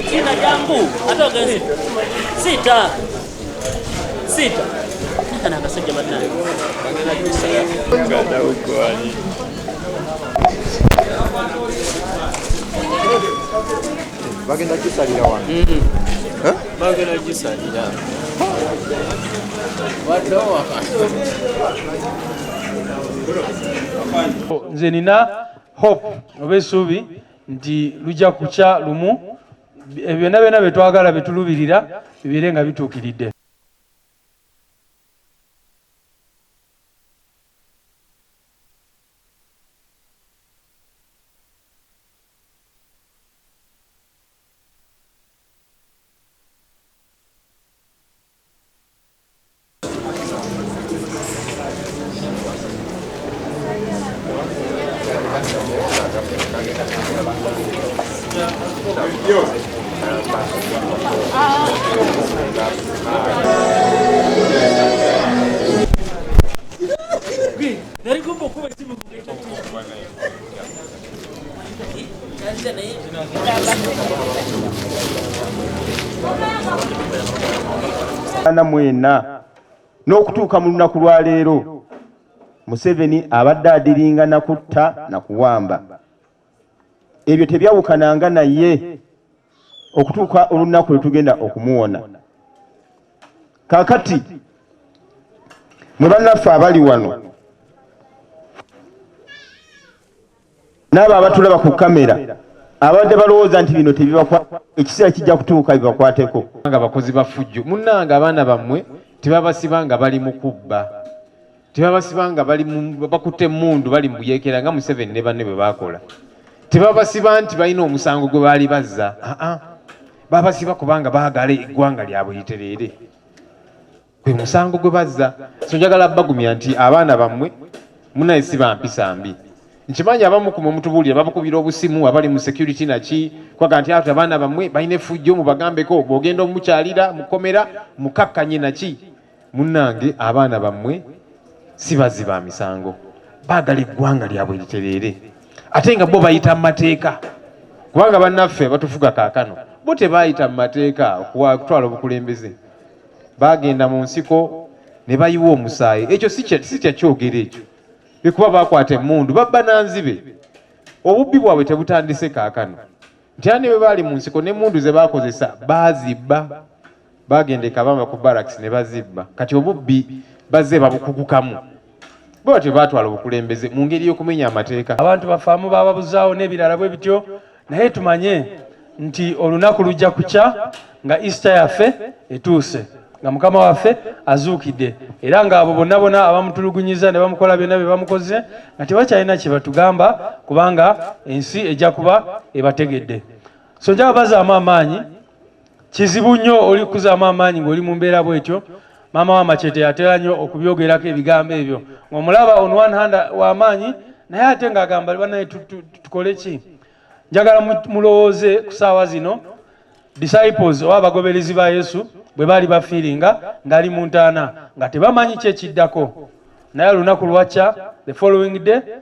Sita jambu atoka sita kana akasajja banaye ngada uko ali bagenda kisalira wano bagenda kisalira wadowa nze nina hope obesubi nti lujja kucha lumu byonna byonna betwagala betulubirira bibire nga bituukiridde. Mwena n'okutuuka mu lunaku lwa leero Museveni abadde adiringa na kutta na kuwamba. Ebyo tebyawukananga naye okutuuka olunaku lwe tugenda okumuwona. Kaakati mwe bannaffe abali wano n'abo abatulaba ku kamera abadde balowooza nti bino tebibakwata, ekiseera kijja kutuuka bibakwateko. Nga bakozi bafujjo munnanga abaana bammwe tebabasibanga bali mu kubba, tebabasibanga bali bakutte emmundu bali mu buyeekera nga Museveni ne banne bwe baakola. Tebabasiba nti balina omusango gwe baali bazza, babasiba kubanga baagala eggwanga lyabwe litereere, gwe musango gwe bazza. So njagala bagumya nti abaana bammwe munaye si bampisa mbi. Nkimanyi abamu ku mutubuulira babukubira obusimu abali mu security naki kwaga nti ate abaana bammwe balina effujjo mubagambeko bw'ogenda omukyalira mukomera mukakkanye naki. Munnange abaana bammwe si baziba misango, baagala eggwanga lyabwe litereere, ate nga bo bayita mu mateeka. Kubanga bannaffe batufuga kaakano bo tebaayita mu mateeka okutwala obukulembeze, baagenda mu nsiko ne bayiwa omusaayi. Ekyo si kyakyogera ekyo, bikuba bakwata emmundu babba nanzibe. Obubbi bwabwe tebutandise kaakano nti ani bwe baali mu nsiko n'emmundu ze baakozesa baazibba, bagenda ekabamba ku barracks ne bazibba. Kati obubbi bazze babukugukamu, bo tebaatwala obukulembeze mu ngeri y'okumenya amateeka. Abantu bafaamu bababuzaawo n'ebirala bwe bityo, naye tumanye nti olunaku lujja kucha nga Easter yaffe etuuse, nga Mukama waffe azuukidde, era nga abo bonna bonna abamutulugunyiza ne bamukola byonna bye bamukoze nga tebakyalina kye batugamba kubanga ensi ejja kuba ebategedde. So njagala bazaamu amaanyi, kizibu nnyo oli kuzaamu amaanyi ng'oli mu mbeera bw'etyo. Maama wa Machete yatera nnyo okubyogerako ebigambo ebyo, ng'omulaba on one hand w'amaanyi naye ate ng'agamba banaye tukole ki. Njagala mulowooze ku ssaawa zino disciples oba abagoberezi ba Yesu bwe baali bafiiringa ng'ali mu ntaana nga tebamanyi kyekiddako, naye olunaku lwakya the following day